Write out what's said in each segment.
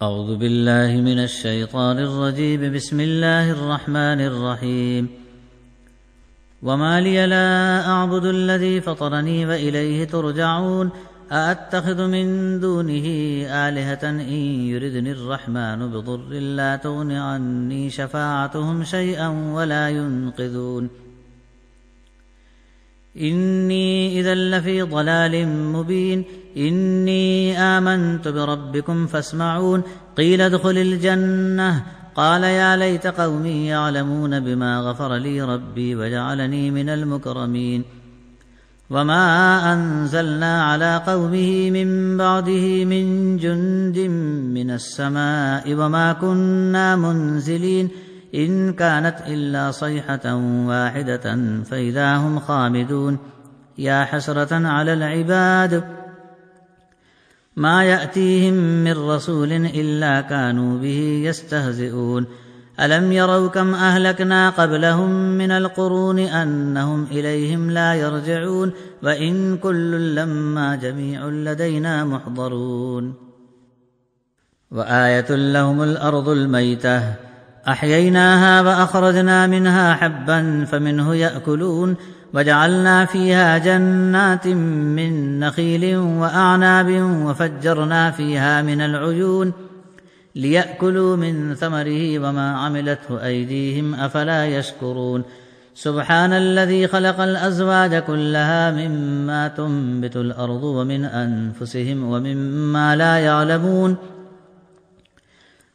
أعوذ بالله من الشيطان الرجيم. بسم الله الرحمن الرحيم. وما لي لا أعبد الذي فطرني وإليه ترجعون. أأتخذ من دونه آلهة إن يردني الرحمن بضر لا تغن عني شفاعتهم شيئا ولا ينقذون. إني إذا لفي ضلال مبين. إني آمنت بربكم فاسمعون. قيل ادخل الجنة قال يا ليت قومي يعلمون بما غفر لي ربي وجعلني من المكرمين. وما أنزلنا على قومه من بعده من جند من السماء وما كنا منزلين. إن كانت إلا صيحة واحدة فإذا هم خامدون. يا حسرة على العباد ما يأتيهم من رسول إلا كانوا به يستهزئون. ألم يروا كم أهلكنا قبلهم من القرون أنهم إليهم لا يرجعون. وإن كل لما جميع لدينا محضرون. وآية لهم الأرض الميتة أحييناها وأخرجنا منها حبا فمنه يأكلون. وجعلنا فيها جنات من نخيل وأعناب وفجرنا فيها من العيون ليأكلوا من ثمره وما عملته أيديهم أفلا يشكرون. سبحان الذي خلق الأزواج كلها مما تنبت الأرض ومن أنفسهم ومما لا يعلمون.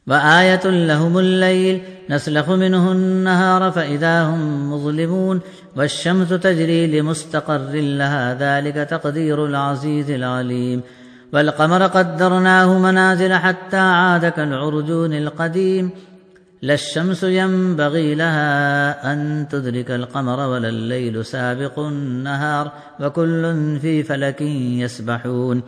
وآية لهم الليل نسلخ منه النهار فإذا هم مظلمون. والشمس تجري لمستقر لها ذلك تقدير العزيز العليم. والقمر قدرناه منازل حتى عاد كالعرجون القديم. لا الشمس ينبغي لها أن تدرك القمر ولا الليل سابق النهار وكل في فلك يسبحون.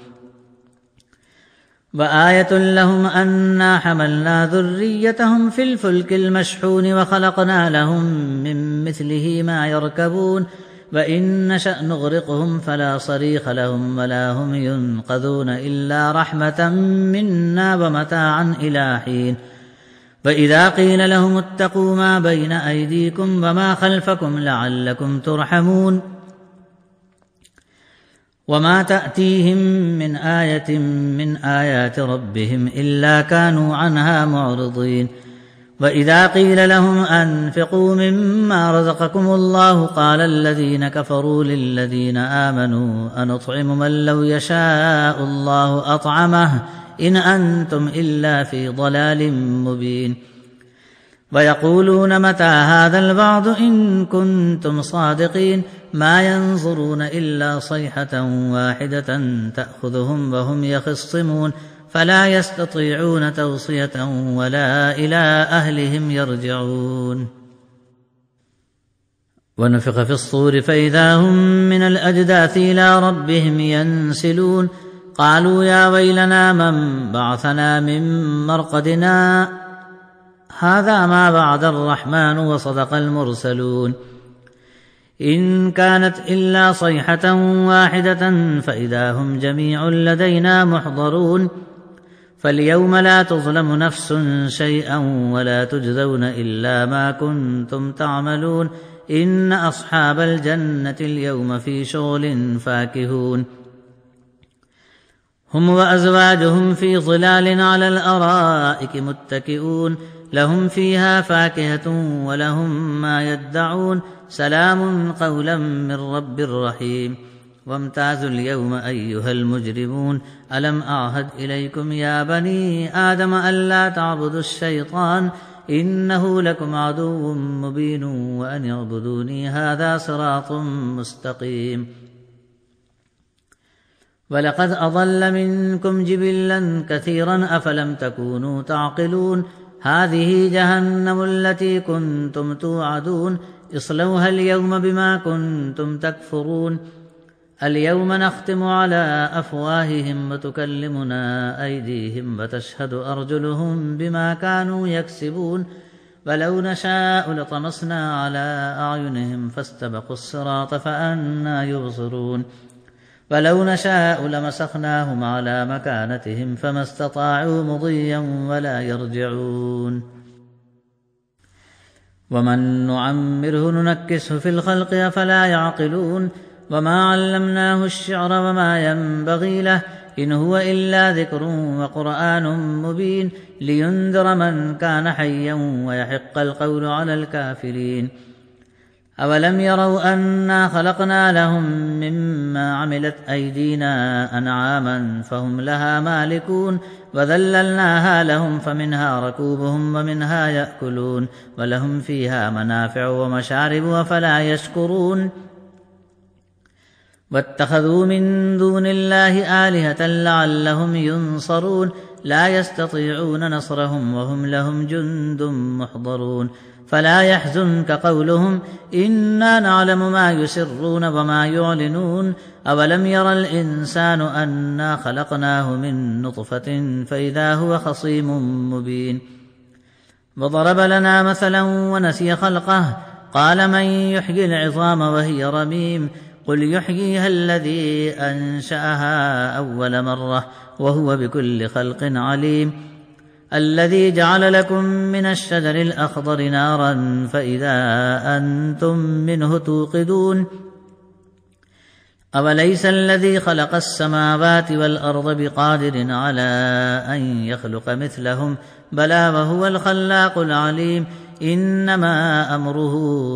وآية لهم أنا حملنا ذريتهم في الفلك المشحون وخلقنا لهم من مثله ما يركبون. وإن نشأ نغرقهم فلا صريخ لهم ولا هم ينقذون إلا رحمة منا ومتاعا إلى حين. وإذا قيل لهم اتقوا ما بين أيديكم وما خلفكم لعلكم ترحمون. وما تأتيهم من آية من آيات ربهم إلا كانوا عنها معرضين. وإذا قيل لهم أنفقوا مما رزقكم الله قال الذين كفروا للذين آمنوا أنطعم من لو يشاء الله أطعمه إن أنتم إلا في ضلال مبين. ويقولون متى هذا الوعد إن كنتم صادقين. ما ينظرون إلا صيحة واحدة تأخذهم وهم يخصمون فلا يستطيعون توصية ولا إلى أهلهم يرجعون. ونفخ في الصور فإذا هم من الأجداث إلى ربهم ينسلون. قالوا يا ويلنا من بعثنا من مرقدنا هذا ما وعد الرحمن وصدق المرسلون. إن كانت إلا صيحة واحدة فإذا هم جميع لدينا محضرون. فاليوم لا تظلم نفس شيئا ولا تجزون إلا ما كنتم تعملون. إن أصحاب الجنة اليوم في شغل فاكهون. هم وأزواجهم في ظلال على الأرائك متكئون. لهم فيها فاكهة ولهم ما يدعون. سلام قولا من رب رحيم. وامتازوا اليوم أيها المجرمون ألم أعهد إليكم يا بني آدم ألا تعبدوا الشيطان إنه لكم عدو مبين وأن اعبدوني هذا صراط مستقيم. ولقد أضل منكم جبلا كثيرا أفلم تكونوا تعقلون. هذه جهنم التي كنتم توعدون اصلوها اليوم بما كنتم تكفرون. اليوم نختم على أفواههم وتكلمنا أيديهم وتشهد أرجلهم بما كانوا يكسبون. ولو نشاء لطمسنا على أعينهم فاستبقوا الصراط فأنى يبصرون. فلو نشاء لمسخناهم على مكانتهم فما استطاعوا مضيا ولا يرجعون ومن نعمره ننكسه في الخلق أفلا يعقلون وما علمناه الشعر وما ينبغي له إن هو إلا ذكر وقرآن مبين لينذر من كان حيا ويحق القول على الكافرين أولم يروا أنا خلقنا لهم مما عملت أيدينا أنعاما فهم لها مالكون وذللناها لهم فمنها ركوبهم ومنها يأكلون ولهم فيها منافع ومشارب أفلا يشكرون واتخذوا من دون الله آلهة لعلهم ينصرون لا يستطيعون نصرهم وهم لهم جند محضرون فلا يحزنك قولهم إنا نعلم ما يسرون وما يعلنون أولم ير الإنسان أنا خلقناه من نطفة فإذا هو خصيم مبين وضرب لنا مثلا ونسي خلقه قال من يحيي العظام وهي رميم قل يحييها الذي أنشأها أول مرة وهو بكل خلق عليم الذي جعل لكم من الشجر الأخضر نارا فإذا أنتم منه توقدون أوليس الذي خلق السماوات والأرض بقادر على أن يخلق مثلهم بلى وهو الخلاق العليم إنما أمره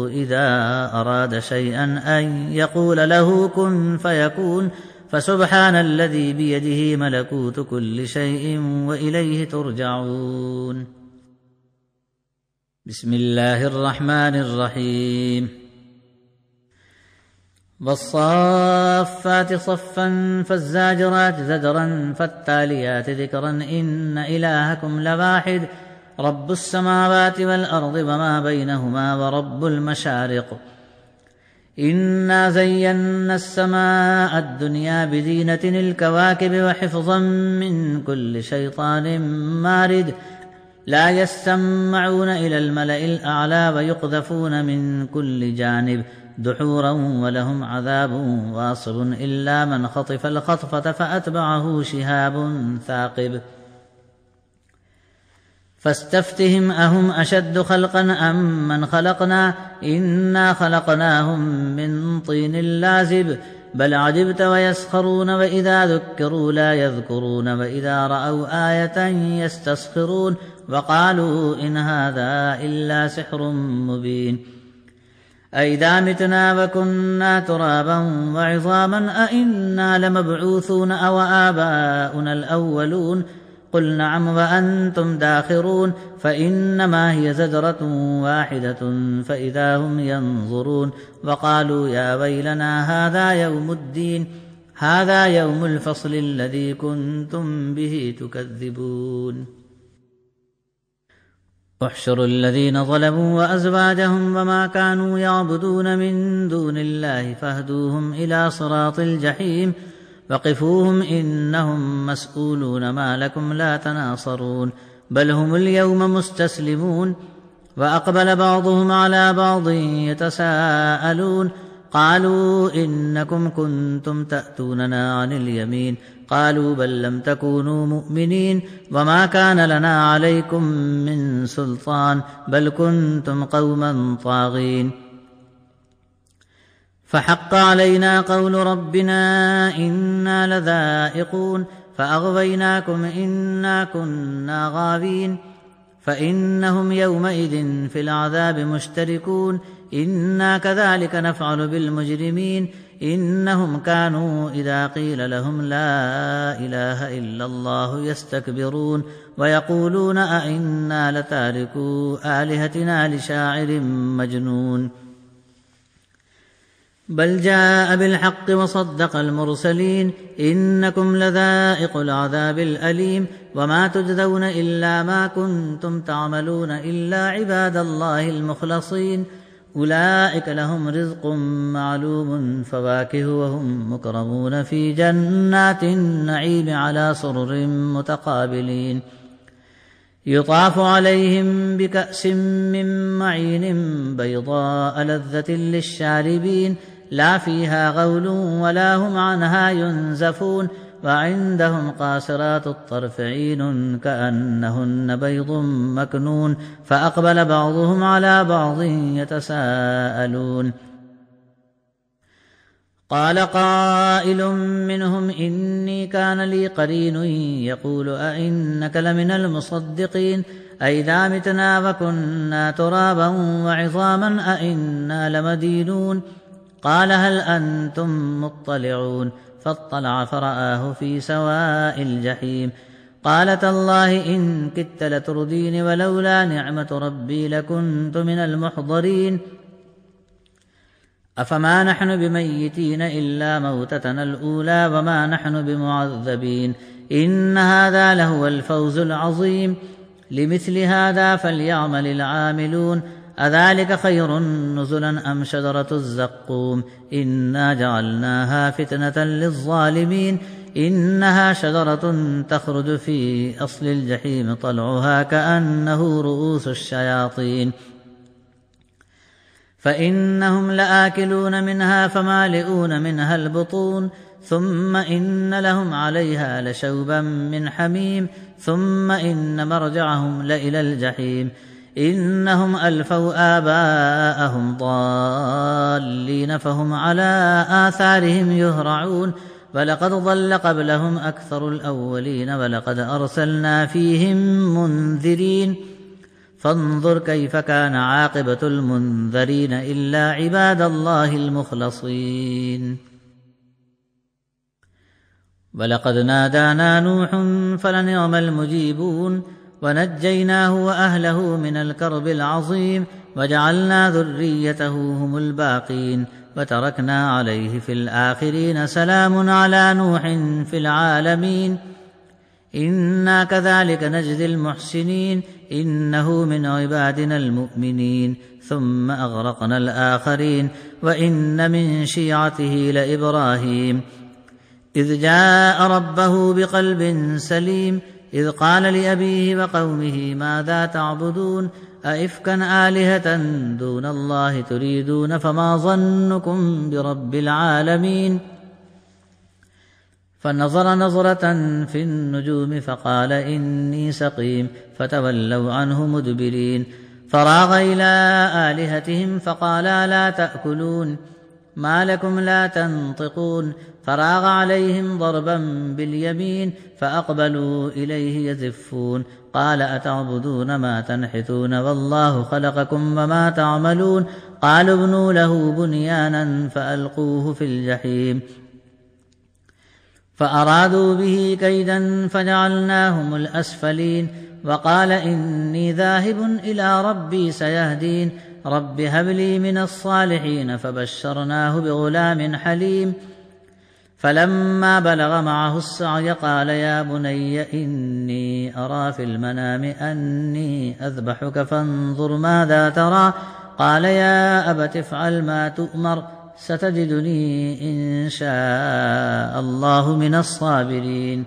إذا أراد شيئا أن يقول له كن فيكون فسبحان الذي بيده ملكوت كل شيء وإليه ترجعون بسم الله الرحمن الرحيم والصافات صفا فالزاجرات زجرا فالتاليات ذكرا إن إلهكم لواحد رب السماوات والأرض وما بينهما ورب المشارق إنا زينا السماء الدنيا بزينة الكواكب وحفظا من كل شيطان مارد لا يستمعون إلى الملأ الأعلى ويقذفون من كل جانب دحورا ولهم عذاب واصب إلا من خطف الخطفة فأتبعه شهاب ثاقب فاستفتهم أهم أشد خلقا أم من خلقنا إنا خلقناهم من طين لازب بل عجبت ويسخرون وإذا ذكروا لا يذكرون وإذا رأوا آية يستسخرون وقالوا إن هذا إلا سحر مبين أئذا متنا وكنا ترابا وعظاما أئنا لمبعوثون أو آباؤنا الأولون قل نعم وأنتم داخرون فإنما هي زجرة واحدة فإذا هم ينظرون وقالوا يا ويلنا هذا يوم الدين هذا يوم الفصل الذي كنتم به تكذبون احشروا الذين ظلموا وأزواجهم وما كانوا يعبدون من دون الله فاهدوهم إلى صراط الجحيم وقفوهم إنهم مسؤولون ما لكم لا تناصرون بل هم اليوم مستسلمون وأقبل بعضهم على بعض يتساءلون قالوا إنكم كنتم تأتوننا عن اليمين قالوا بل لم تكونوا مؤمنين وما كان لنا عليكم من سلطان بل كنتم قوما طاغين فحق علينا قول ربنا إنا لذائقون فأغويناكم إنا كنا غاوين فإنهم يومئذ في العذاب مشتركون إنا كذلك نفعل بالمجرمين إنهم كانوا إذا قيل لهم لا إله إلا الله يستكبرون ويقولون أئنا لتاركو آلهتنا لشاعر مجنون بل جاء بالحق وصدق المرسلين إنكم لذائق العذاب الأليم وما تجزون إلا ما كنتم تعملون إلا عباد الله المخلصين أولئك لهم رزق معلوم فواكه وهم مكرمون في جنات النعيم على سرر متقابلين يطاف عليهم بكأس من معين بيضاء لذة للشاربين لا فيها غول ولا هم عنها ينزفون وعندهم قاصرات الطرف عين كأنهن بيض مكنون فأقبل بعضهم على بعض يتساءلون قال قائل منهم إني كان لي قرين يقول أئنك لمن المصدقين أئذا متنا وكنا ترابا وعظاما أئنا لمدينون قال هل أنتم مطلعون فاطلع فرآه في سواء الجحيم قال تالله إن كدت لتردين ولولا نعمة ربي لكنت من المحضرين أفما نحن بميتين إلا موتتنا الأولى وما نحن بمعذبين إن هذا لهو الفوز العظيم لمثل هذا فليعمل العاملون أذلك خير نزلا أم شجرة الزقوم إنا جعلناها فتنة للظالمين إنها شجرة تخرج في أصل الجحيم طلعها كأنه رؤوس الشياطين فإنهم لآكلون منها فمالئون منها البطون ثم إن لهم عليها لشوبا من حميم ثم إن مرجعهم لإلى الجحيم إنهم ألفوا آباءهم ضالين فهم على آثارهم يهرعون ولقد ضل قبلهم أكثر الأولين ولقد أرسلنا فيهم منذرين فانظر كيف كان عاقبة المنذرين إلا عباد الله المخلصين ولقد نادانا نوح فلنعم المجيبون ونجيناه وأهله من الكرب العظيم وجعلنا ذريته هم الباقين وتركنا عليه في الآخرين سلام على نوح في العالمين إنا كذلك نجزي المحسنين إنه من عبادنا المؤمنين ثم أغرقنا الآخرين وإن من شيعته لإبراهيم إذ جاء ربه بقلب سليم إذ قال لأبيه وقومه ماذا تعبدون أئفكا آلهة دون الله تريدون فما ظنكم برب العالمين فنظر نظرة في النجوم فقال إني سقيم فتولوا عنه مدبرين فراغ إلى آلهتهم فقال لا تأكلون ما لكم لا تنطقون فراغ عليهم ضربا باليمين فأقبلوا إليه يزفون قال أتعبدون ما تنحتون والله خلقكم وما تعملون قالوا ابنوا له بنيانا فألقوه في الجحيم فأرادوا به كيدا فجعلناهم الأسفلين وقال إني ذاهب إلى ربي سيهدين رب هب لي من الصالحين فبشرناه بغلام حليم فلما بلغ معه السعي قال يا بني إني أرى في المنام أني أذبحك فانظر ماذا ترى قال يا أبت افعل ما تؤمر ستجدني إن شاء الله من الصابرين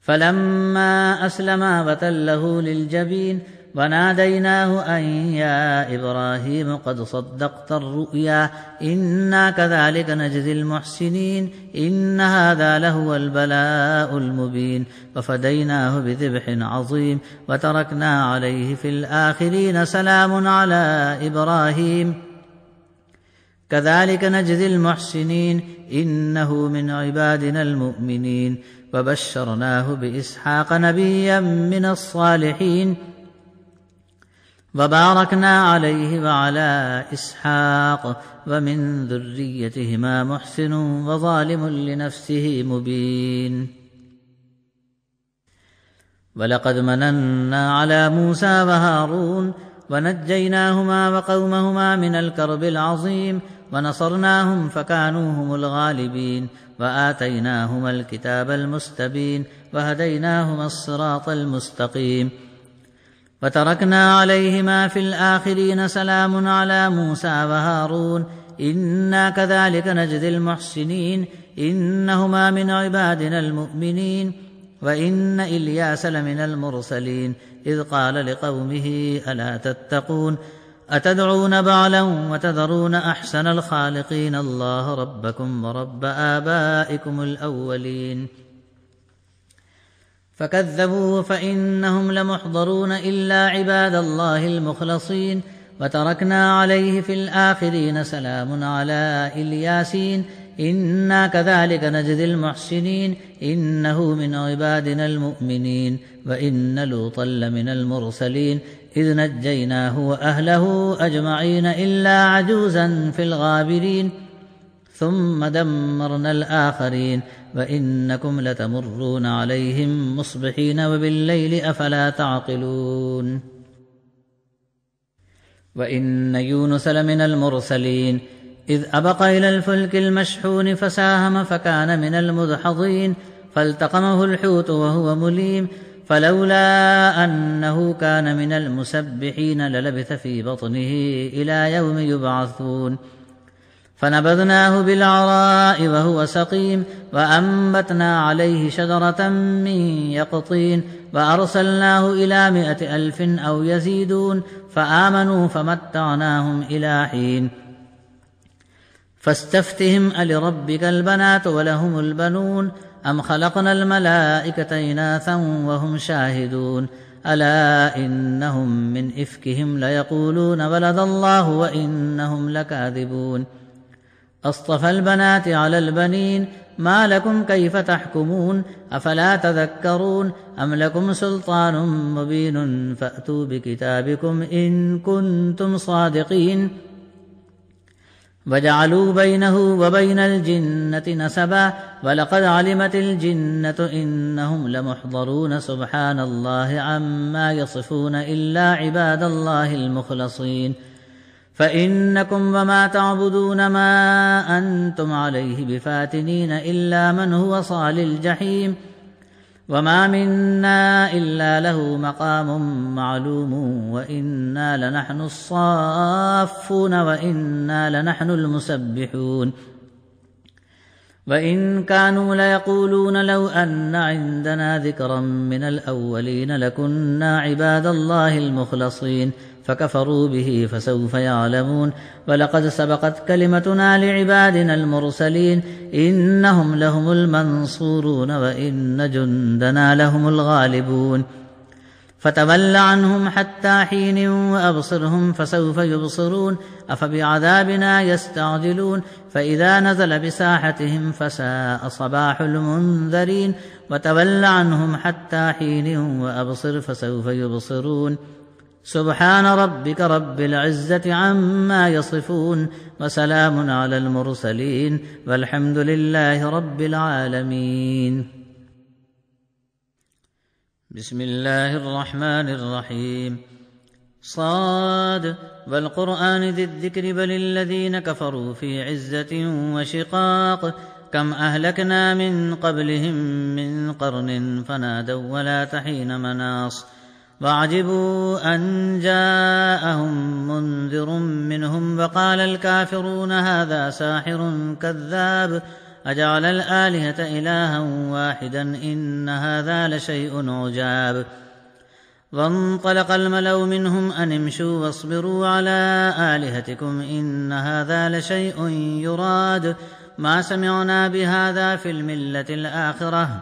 فلما أسلما وتله للجبين وناديناه أن يا إبراهيم قد صدقت الرؤيا إنا كذلك نجزي المحسنين إن هذا لهو البلاء المبين وفديناه بذبح عظيم وتركنا عليه في الآخرين سلام على إبراهيم كذلك نجزي المحسنين إنه من عبادنا المؤمنين وبشرناه بإسحاق نبيا من الصالحين وباركنا عليه وعلى إسحاق ومن ذريتهما محسن وظالم لنفسه مبين ولقد مننا على موسى وهارون ونجيناهما وقومهما من الكرب العظيم ونصرناهم فكانوا هم الغالبين وآتيناهما الكتاب المستبين وهديناهما الصراط المستقيم وتركنا عليهما في الآخرين سلام على موسى وهارون إنا كذلك نجزي المحسنين إنهما من عبادنا المؤمنين وإن إلياس لمن المرسلين إذ قال لقومه ألا تتقون أتدعون بعلا وتذرون أحسن الخالقين الله ربكم ورب آبائكم الأولين فكذبوه فإنهم لمحضرون إلا عباد الله المخلصين وتركنا عليه في الآخرين سلام على الياسين إنا كذلك نجزي المحسنين إنه من عبادنا المؤمنين وإن لوطا لمن المرسلين إذ نجيناه وأهله أجمعين إلا عجوزا في الغابرين ثم دمرنا الآخرين وإنكم لتمرون عليهم مصبحين وبالليل أفلا تعقلون وإن يونس لمن المرسلين إذ أبق إلى الفلك المشحون فساهم فكان من المدحضين فالتقمه الحوت وهو مليم فلولا أنه كان من المسبحين للبث في بطنه إلى يوم يبعثون فنبذناه بالعراء وهو سقيم وأنبتنا عليه شجرة من يقطين وأرسلناه إلى 100,000 أو يزيدون فآمنوا فمتعناهم إلى حين فاستفتهم ألربك البنات ولهم البنون أم خلقنا الملائكة إناثا وهم شاهدون ألا إنهم من إفكهم ليقولون ولد الله وإنهم لكاذبون أصطفى البنات على البنين ما لكم كيف تحكمون أفلا تذكرون أم لكم سلطان مبين فأتوا بكتابكم إن كنتم صادقين وجعلوا بينه وبين الجنة نسبا ولقد علمت الجنة إنهم لمحضرون سبحان الله عما يصفون إلا عباد الله المخلصين فإنكم وما تعبدون ما أنتم عليه بفاتنين إلا من هو صال الجحيم وما منا إلا له مقام معلوم وإنا لنحن الصافون وإنا لنحن المسبحون وإن كانوا ليقولون لو أن عندنا ذكرا من الأولين لكنا عباد الله المخلصين فكفروا به فسوف يعلمون ولقد سبقت كلمتنا لعبادنا المرسلين إنهم لهم المنصورون وإن جندنا لهم الغالبون فتول عنهم حتى حين وأبصرهم فسوف يبصرون أفبعذابنا يستعجلون فإذا نزل بساحتهم فساء صباح المنذرين وتول عنهم حتى حين وأبصر فسوف يبصرون سبحان ربك رب العزة عما يصفون وسلام على المرسلين والحمد لله رب العالمين بسم الله الرحمن الرحيم صاد والقرآن ذي الذكر بل الذين كفروا في عزة وشقاق كم أهلكنا من قبلهم من قرن فنادوا ولا تحين مناص وعجبوا أن جاءهم منذر منهم وقال الكافرون هذا ساحر كذاب أجعل الآلهة إلها واحدا إن هذا لشيء عجاب وانطلق الملأ منهم أن امشوا واصبروا على آلهتكم إن هذا لشيء يراد ما سمعنا بهذا في الملة الآخرة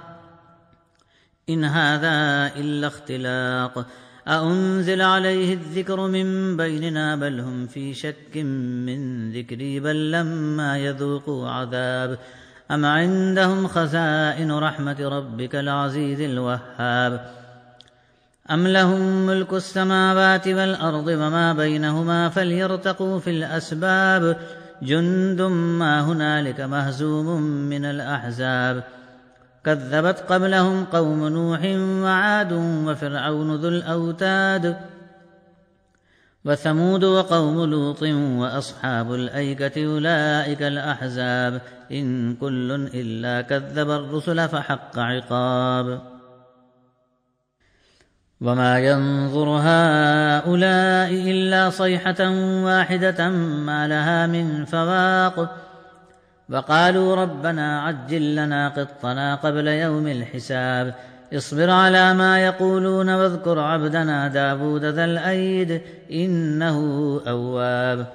إن هذا إلا اختلاق أأنزل عليه الذكر من بيننا بل هم في شك من ذكري بل لما يذوقوا عذاب أم عندهم خزائن رحمة ربك العزيز الوهاب أم لهم ملك السماوات والأرض وما بينهما فليرتقوا في الأسباب جند ما هنالك مهزوم من الأحزاب كذبت قبلهم قوم نوح وعاد وفرعون ذو الأوتاد وثمود وقوم لوط وأصحاب الأيكة أولئك الأحزاب إن كل إلا كذب الرسل فحق عقاب وما ينظر هؤلاء إلا صيحة واحدة ما لها من فواق وقالوا ربنا عجل لنا قطنا قبل يوم الحساب اصبر على ما يقولون واذكر عبدنا داود ذا الأيد إنه أواب.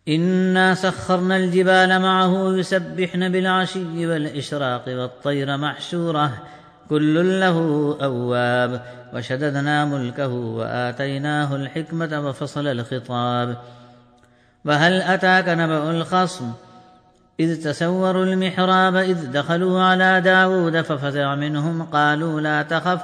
إنا سخرنا الجبال معه يسبحن بالعشي والإشراق والطير محشورة كل له أواب. وشددنا ملكه وآتيناه الحكمة وفصل الخطاب. وهل أتاك نبأ الخصم إذ تسوروا المحراب إذ دخلوا على داود ففزع منهم قالوا لا تخف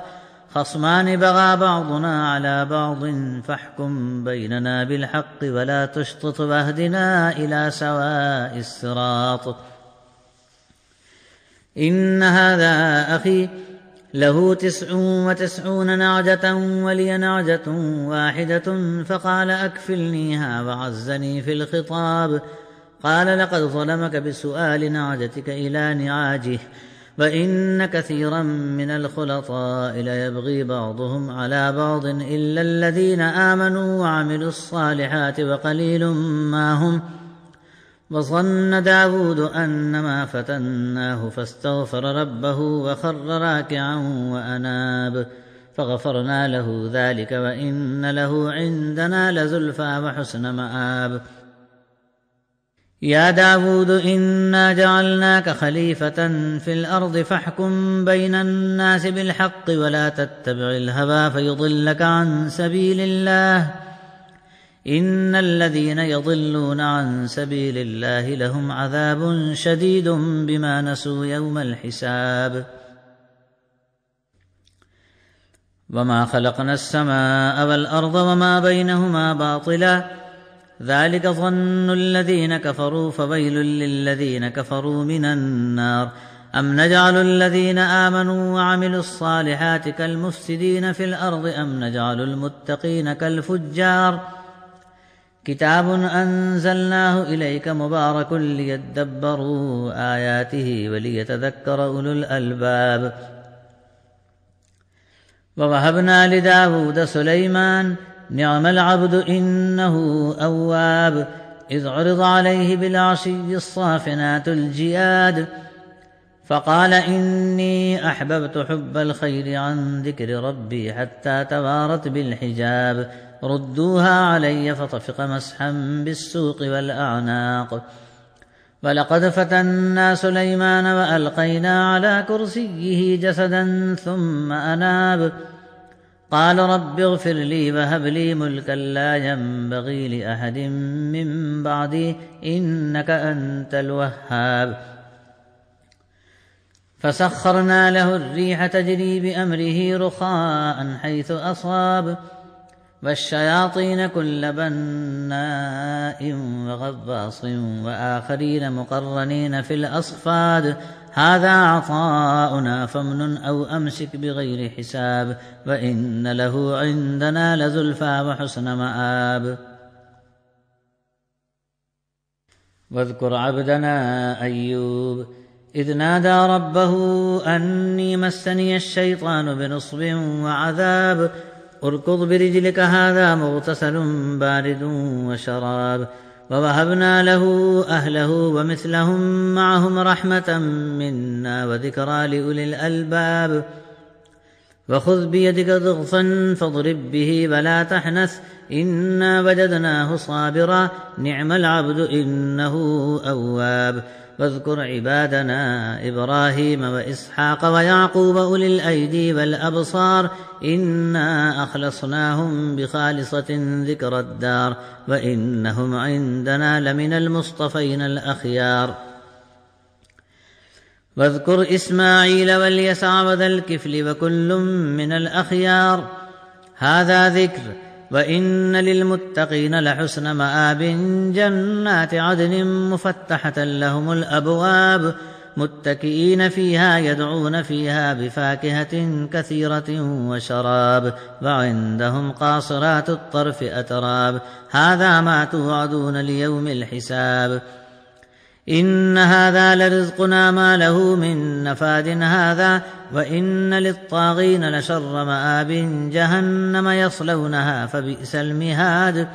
خصمان بغى بعضنا على بعض فاحكم بيننا بالحق ولا تشطط واهدنا إلى سواء الصراط. إن هذا أخي له 99 نعجة ولي نعجة واحدة فقال أكفلنيها وعزني في الخطاب. قال لقد ظلمك بسؤال نعجتك إلى نعاجه وإن كثيرا من الخلطاء ليبغي بعضهم على بعض إلا الذين آمنوا وعملوا الصالحات وقليل ما هم. وظن داود أنما فتناه فاستغفر ربه وخر راكعا وأناب فغفرنا له ذلك وإن له عندنا لزلفى وحسن مآب. يا داود إنا جعلناك خليفة في الأرض فاحكم بين الناس بالحق ولا تتبع الهوى فيضلك عن سبيل الله. إن الذين يضلون عن سبيل الله لهم عذاب شديد بما نسوا يوم الحساب. وما خلقنا السماء والأرض وما بينهما باطلا ذلك ظن الذين كفروا فويل للذين كفروا من النار. أم نجعل الذين آمنوا وعملوا الصالحات كالمفسدين في الأرض أم نجعل المتقين كالفجار. كتاب أنزلناه إليك مبارك ليدبروا آياته وليتذكر أولو الألباب. ووهبنا لداود سليمان نعم العبد إنه أواب. إذ عرض عليه بالعشي الصافنات الجياد فقال إني أحببت حب الخير عن ذكر ربي حتى توارت بالحجاب. ردوها علي فطفق مسحا بالسوق والأعناق. ولقد فتنا سليمان وألقينا على كرسيه جسدا ثم أناب. قال رب اغفر لي وهب لي ملكا لا ينبغي لأحد من بعدي إنك أنت الوهاب. فسخرنا له الريح تجري بأمره رخاء حيث أصاب والشياطين كل بناء وغواص وآخرين مقرنين في الأصفاد. هذا عطاؤنا فامنن أو أمسك بغير حساب وإن له عندنا لزلفى وحسن مآب. واذكر عبدنا أيوب إذ نادى ربه أني مسني الشيطان بنصب وعذاب. اركض برجلك هذا مغتسل بارد وشراب. ووهبنا له أهله ومثلهم معهم رحمة منا وذكرى لأولي الألباب. وخذ بيدك ضغثا فاضرب به ولا تحنث إنا وجدناه صابرا نعم العبد إنه أواب. واذكر عبادنا إبراهيم وإسحاق ويعقوب أولي الأيدي والأبصار إنا أخلصناهم بخالصة ذكر الدار وإنهم عندنا لمن المصطفين الأخيار. واذكر إسماعيل واليسع وذا الكفل وكل من الأخيار. هذا ذكر وإن للمتقين لحسن مآب. جنات عدن مفتحة لهم الأبواب متكئين فيها يدعون فيها بفاكهة كثيرة وشراب. وعندهم قاصرات الطرف أتراب. هذا ما توعدون ليوم الحساب. إن هذا لرزقنا ما له من نفاد. هذا وإن للطاغين لشر مآب. جهنم يصلونها فبئس المهاد.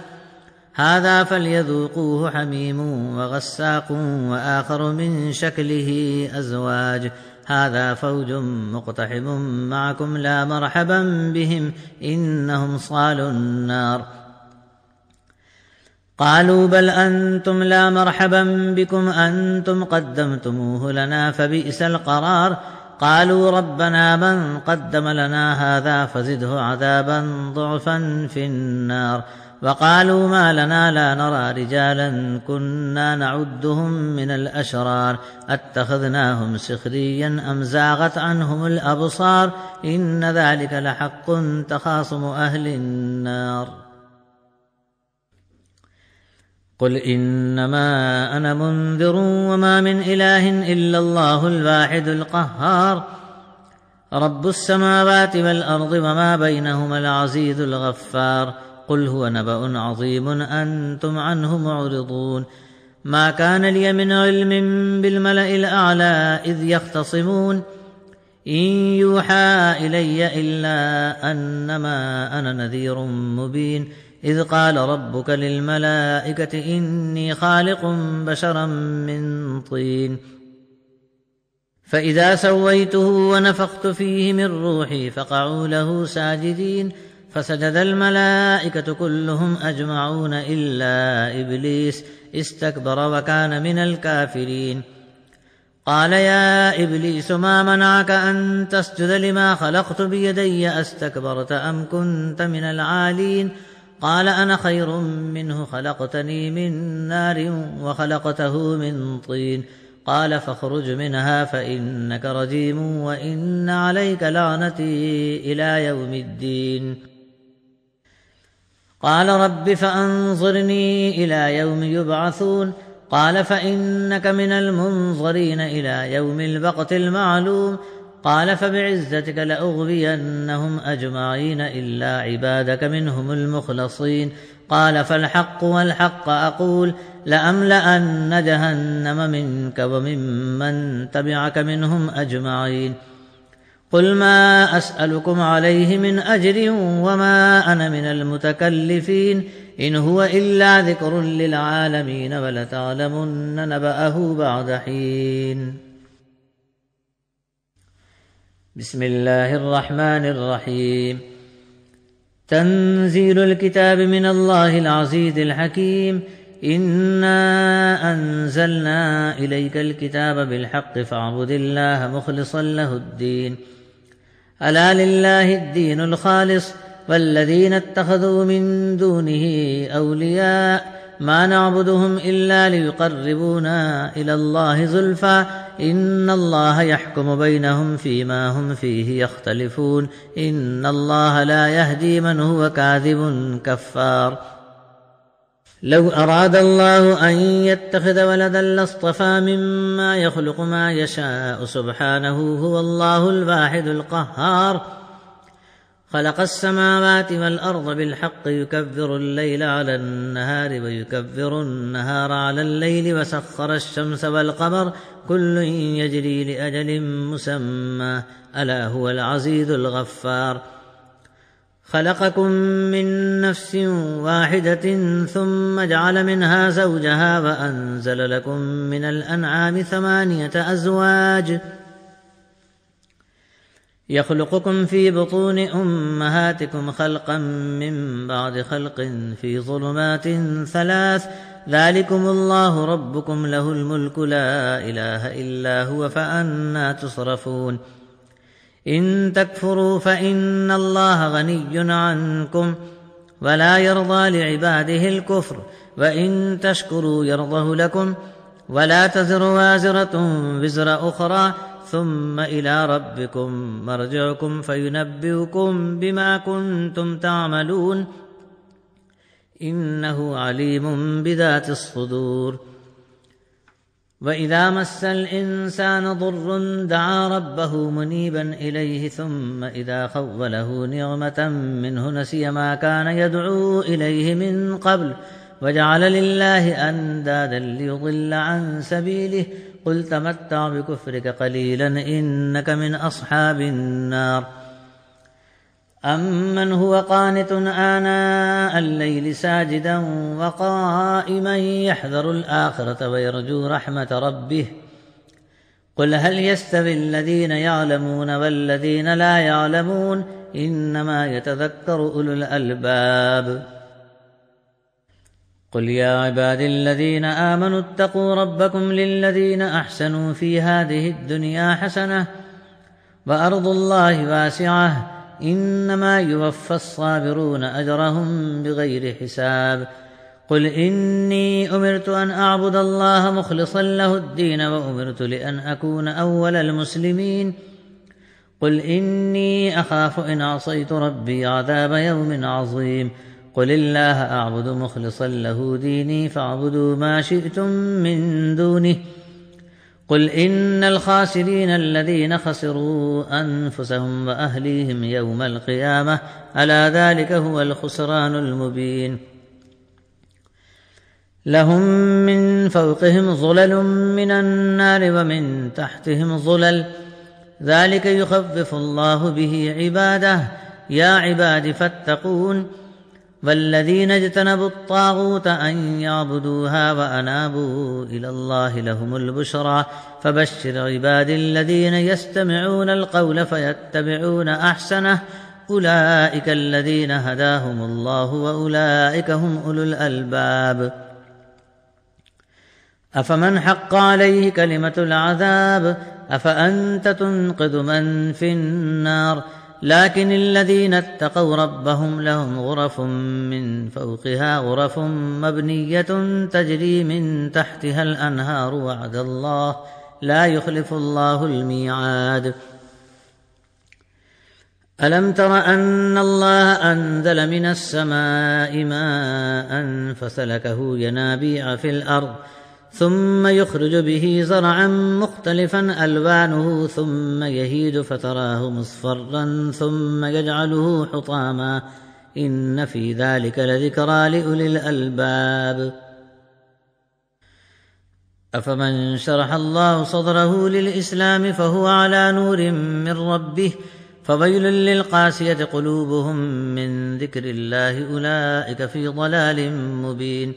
هذا فليذوقوه حميم وغساق وآخر من شكله أزواج. هذا فوج مقتحم معكم لا مرحبا بهم إنهم صالوا النار. قالوا بل أنتم لا مرحبا بكم أنتم قدمتموه لنا فبئس القرار. قالوا ربنا من قدم لنا هذا فزده عذابا ضعفا في النار. وقالوا ما لنا لا نرى رجالا كنا نعدهم من الأشرار أتخذناهم سخريا أم زاغت عنهم الأبصار إن ذلك لحق تخاصم أهل النار. قل إنما أنا منذر وما من إله إلا الله الواحد القهار رب السماوات والأرض وما بينهما العزيز الغفار. قل هو نبأ عظيم أنتم عنه معرضون. ما كان لي من علم بالملأ الأعلى إذ يختصمون إن يوحى إلي إلا أنما أنا نذير مبين. إذ قال ربك للملائكة إني خالق بشرا من طين فإذا سويته ونفخت فيه من روحي فقعوا له ساجدين. فسجد الملائكة كلهم أجمعون إلا إبليس استكبر وكان من الكافرين. قال يا إبليس ما منعك أن تسجد لما خلقت بيدي أستكبرت أم كنت من العالين. قال أنا خير منه خلقتني من نار وخلقته من طين. قال فاخرج منها فإنك رجيم وإن عليك لعنتي إلى يوم الدين. قال رب فأنظرني إلى يوم يبعثون. قال فإنك من المنظرين إلى يوم الوقت المعلوم. قال فبعزتك لأغوينهم أجمعين إلا عبادك منهم المخلصين. قال فالحق والحق أقول لأملأن جهنم منك وممن تبعك منهم أجمعين. قل ما أسألكم عليه من أجر وما أنا من المتكلفين إن هو إلا ذكر للعالمين ولتعلمن نبأه بعد حين. بسم الله الرحمن الرحيم. تنزيل الكتاب من الله العزيز الحكيم. إنا أنزلنا إليك الكتاب بالحق فاعبد الله مخلصا له الدين. ألا لله الدين الخالص والذين اتخذوا من دونه أولياء ما نعبدهم إلا ليقربونا إلى الله زلفى إن الله يحكم بينهم فيما هم فيه يختلفون إن الله لا يهدي من هو كاذب كفار. لو أراد الله أن يتخذ ولدا لاصطفى مما يخلق ما يشاء سبحانه هو الله الواحد القهار. خلق السماوات والأرض بالحق يكبر الليل على النهار ويكبر النهار على الليل وسخر الشمس والقمر كل يجري لأجل مسمى ألا هو العزيز الغفار. خلقكم من نفس واحدة ثم جعل منها زوجها وأنزل لكم من الأنعام 8 أزواج يخلقكم في بطون أمهاتكم خلقا من بعد خلق في ظلمات 3 ذلكم الله ربكم له الملك لا إله إلا هو فأنى تصرفون. إن تكفروا فإن الله غني عنكم ولا يرضى لعباده الكفر وإن تشكروا يرضه لكم ولا تزر وازرة وزر أخرى ثم إلى ربكم مرجعكم فينبئكم بما كنتم تعملون إنه عليم بذات الصدور. وإذا مس الإنسان ضر دعا ربه منيبا إليه ثم إذا خوله نعمة منه نسي ما كان يدعو إليه من قبل وجعل لله أندادا ليضل عن سبيله قل تمتع بكفرك قليلا إنك من أصحاب النار. أمن هو قانت آناء الليل ساجدا وقائما يحذر الآخرة ويرجو رحمة ربه قل هل يستوي الذين يعلمون والذين لا يعلمون إنما يتذكر أولو الألباب. قل يا عبادي الذين آمنوا اتقوا ربكم للذين أحسنوا في هذه الدنيا حسنة وأرض الله واسعة إنما يوفى الصابرون أجرهم بغير حساب. قل إني أمرت أن أعبد الله مخلصا له الدين وأمرت لأن أكون أول المسلمين. قل إني أخاف إن عصيت ربي عذاب يوم عظيم. قل الله أعبد مخلصا له ديني فاعبدوا ما شئتم من دونه. قل إن الخاسرين الذين خسروا أنفسهم وأهليهم يوم القيامة ألا ذلك هو الخسران المبين. لهم من فوقهم ظلل من النار ومن تحتهم ظلل ذلك يخفف الله به عباده يا عباد فاتقون. والذين اجتنبوا الطاغوت أن يعبدوها وأنابوا إلى الله لهم البشرى فبشر عباد الذين يستمعون القول فيتبعون أحسنه أولئك الذين هداهم الله وأولئك هم أولو الألباب. أفمن حق عليه كلمة العذاب أفأنت تنقذ من في النار. لكن الذين اتقوا ربهم لهم غرف من فوقها غرف مبنية تجري من تحتها الأنهار وعد الله لا يخلف الله الميعاد. ألم تر أن الله أنزل من السماء ماء فسلكه ينابيع في الأرض ثم يخرج به زرعا مختلفا ألوانه ثم يهيج فتراه مصفرا ثم يجعله حطاما إن في ذلك لذكرى لأولي الألباب. أفمن شرح الله صدره للإسلام فهو على نور من ربه فويل للقاسية قلوبهم من ذكر الله أولئك في ضلال مبين.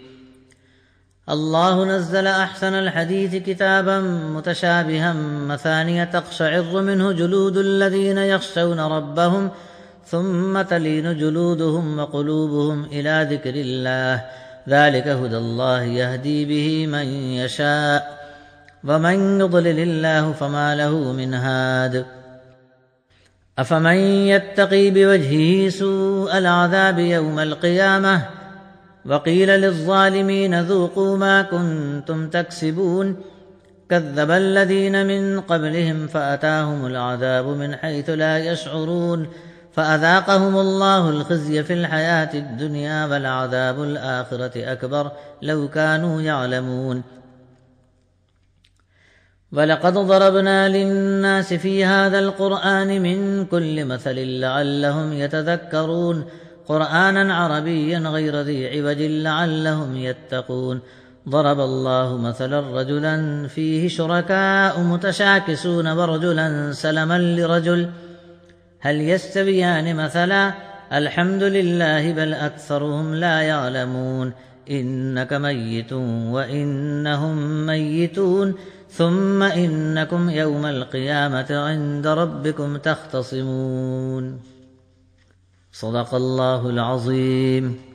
الله نزل أحسن الحديث كتابا متشابها مثانية تقشعر منه جلود الذين يخشون ربهم ثم تلين جلودهم وقلوبهم إلى ذكر الله ذلك هدى الله يهدي به من يشاء ومن يضلل الله فما له من هاد. أفمن يتقي بوجهه سوء العذاب يوم القيامة وقيل للظالمين ذوقوا ما كنتم تكسبون. كذب الذين من قبلهم فأتاهم العذاب من حيث لا يشعرون فأذاقهم الله الخزي في الحياة الدنيا والعذاب الآخرة أكبر لو كانوا يعلمون. ولقد ضربنا للناس في هذا القرآن من كل مثل لعلهم يتذكرون قرآنا عربيا غير ذي عوج لعلهم يتقون. ضرب الله مثلا رجلا فيه شركاء متشاكسون ورجلا سلما لرجل هل يستويان مثلا الحمد لله بل أكثرهم لا يعلمون. إنك ميت وإنهم ميتون ثم إنكم يوم القيامة عند ربكم تختصمون. صدق الله العظيم.